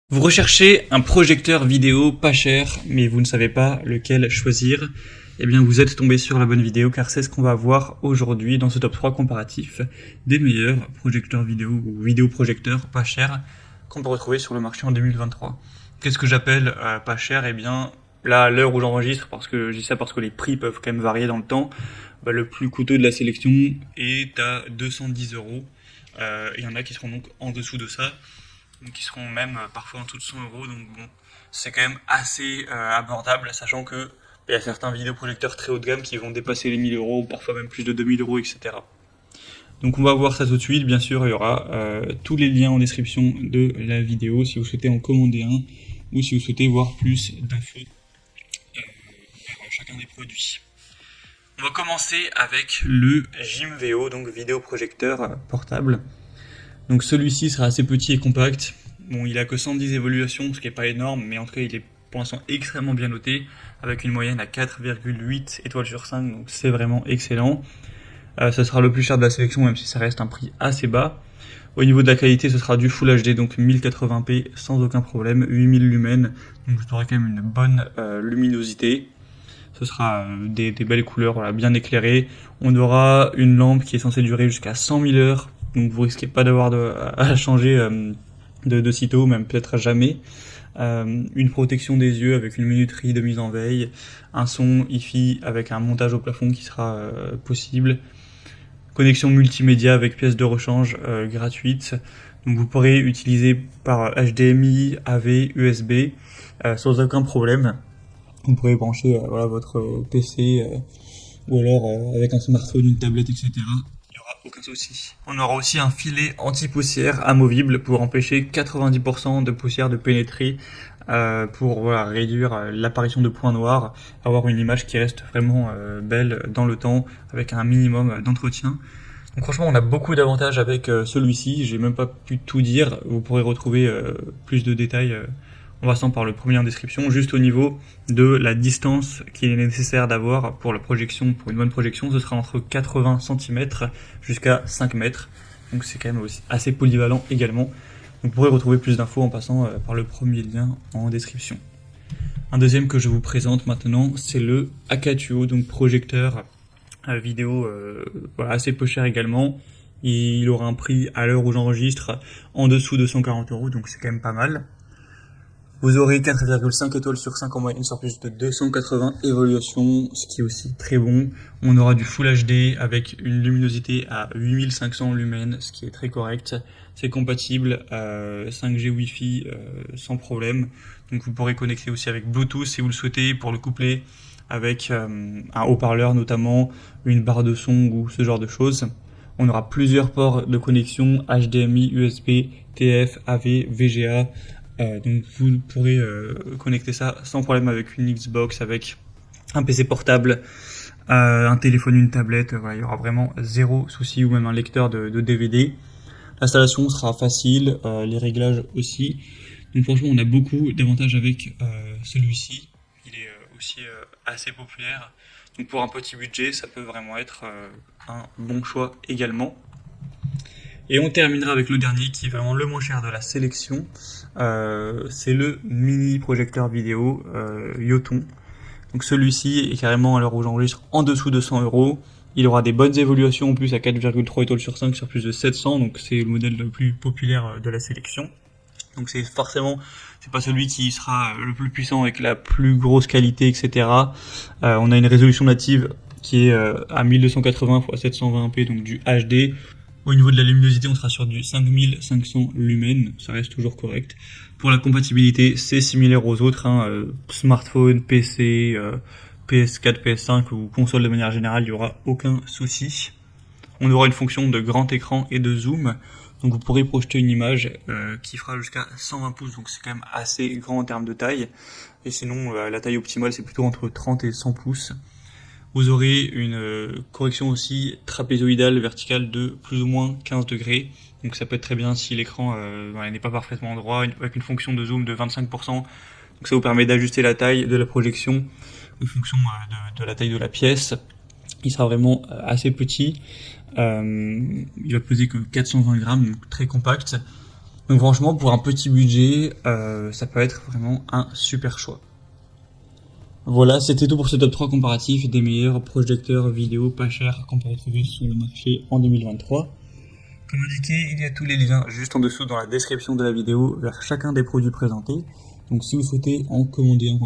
Vous recherchez un projecteur vidéo pas cher, mais vous ne savez pas lequel choisir. Eh bien, vous êtes tombé sur la bonne vidéo, car c'est ce qu'on va voir aujourd'hui dans ce top 3 comparatif des meilleurs projecteurs vidéo ou vidéoprojecteurs pas chers qu'on peut retrouver sur le marché en 2023. Qu'est-ce que j'appelle pas cher? Eh bien, là, à l'heure où j'enregistre, parce que je dis ça parce que les prix peuvent quand même varier dans le temps, le plus coûteux de la sélection est à 210 €. Il y en a qui seront donc en dessous de ça, qui seront même parfois en dessous de 100 €. Donc bon, c'est quand même assez abordable, sachant que il y a certains vidéoprojecteurs très haut de gamme qui vont dépasser les 1000 €, parfois même plus de 2000 €, etc. Donc on va voir ça tout de suite. Bien sûr, il y aura tous les liens en description de la vidéo si vous souhaitez en commander un ou si vous souhaitez voir plus d'infos sur chacun des produits. On va commencer avec le Gimveo, donc vidéoprojecteur portable. Donc celui-ci sera assez petit et compact. Bon, il a que 110 évaluations, ce qui est pas énorme, mais en tout cas il est pour l'instant extrêmement bien noté, avec une moyenne à 4,8 étoiles sur 5, donc c'est vraiment excellent. Ce sera le plus cher de la sélection, même si ça reste un prix assez bas. Au niveau de la qualité, ce sera du Full HD, donc 1080p sans aucun problème, 8000 lumens, donc vous aurez quand même une bonne luminosité. Ce sera des belles couleurs, voilà, bien éclairées. On aura une lampe qui est censée durer jusqu'à 100 000 heures, donc vous risquez pas d'avoir à changer de sitôt, même peut-être à jamais. Une protection des yeux avec une minuterie de mise en veille, un son hi-fi avec un montage au plafond qui sera possible, connexion multimédia avec pièces de rechange gratuite. Donc vous pourrez utiliser par HDMI, AV, USB sans aucun problème. Vous pourrez brancher votre PC ou alors avec un smartphone, une tablette, etc. Il n'y aura aucun souci. On aura aussi un filet anti-poussière amovible pour empêcher 90% de poussière de pénétrer, pour réduire l'apparition de points noirs, avoir une image qui reste vraiment belle dans le temps avec un minimum d'entretien. Donc franchement, on a beaucoup d'avantages avec celui-ci. J'ai même pas pu tout dire. Vous pourrez retrouver plus de détails en passant par le premier en description, juste au niveau de la distance qu'il est nécessaire d'avoir pour la projection, pour une bonne projection, ce sera entre 80 cm jusqu'à 5 mètres. Donc c'est quand même aussi assez polyvalent également. Donc vous pourrez retrouver plus d'infos en passant par le premier lien en description. Un deuxième que je vous présente maintenant, c'est le Akatuo, donc projecteur vidéo assez peu cher également. Il aura un prix à l'heure où j'enregistre en dessous de 140 €, donc c'est quand même pas mal. Vous aurez 4,5 étoiles sur 5 en moyenne sur plus de 280 évaluations, ce qui est aussi très bon. On aura du Full HD avec une luminosité à 8500 lumens, ce qui est très correct. C'est compatible 5G Wi-Fi sans problème. Donc vous pourrez connecter aussi avec Bluetooth si vous le souhaitez pour le coupler avec un haut-parleur notamment, une barre de son ou ce genre de choses. On aura plusieurs ports de connexion HDMI, USB, TF, AV, VGA. Donc vous pourrez connecter ça sans problème avec une Xbox, avec un PC portable, un téléphone, une tablette. Il y aura vraiment zéro souci, ou même un lecteur de DVD. L'installation sera facile, les réglages aussi. Donc franchement, on a beaucoup d'avantages avec celui-ci. Il est aussi assez populaire. Donc pour un petit budget, ça peut vraiment être un bon choix également. Et on terminera avec le dernier qui est vraiment le moins cher de la sélection. C'est le mini projecteur vidéo Yoton. Donc celui-ci est carrément, à l'heure où j'enregistre, en dessous de 100 €. Il aura des bonnes évaluations en plus à 4,3 étoiles sur 5 sur plus de 700, donc c'est le modèle le plus populaire de la sélection. Donc c'est pas celui qui sera le plus puissant avec la plus grosse qualité, etc. On a une résolution native qui est à 1280 x 720p, donc du HD. Au niveau de la luminosité, on sera sur du 5500 lumens, ça reste toujours correct. Pour la compatibilité, c'est similaire aux autres, smartphone, PC, PS4, PS5 ou console de manière générale, il n'y aura aucun souci. On aura une fonction de grand écran et de zoom, donc vous pourrez projeter une image qui fera jusqu'à 120 pouces, donc c'est quand même assez grand en termes de taille. Et sinon, la taille optimale, c'est plutôt entre 30 et 100 pouces. Vous aurez une correction aussi trapézoïdale verticale de plus ou moins 15 degrés. Donc ça peut être très bien si l'écran n'est pas parfaitement droit, avec une fonction de zoom de 25%. Donc ça vous permet d'ajuster la taille de la projection en fonction de la taille de la pièce. Il sera vraiment assez petit. Il va peser que 420 grammes, donc très compact. Donc franchement, pour un petit budget, ça peut être vraiment un super choix. Voilà, c'était tout pour ce top 3 comparatif des meilleurs projecteurs vidéo pas chers qu'on peut retrouver sur le marché en 2023. Comme indiqué, il y a tous les liens juste en dessous dans la description de la vidéo vers chacun des produits présentés. Donc si vous souhaitez en commander un,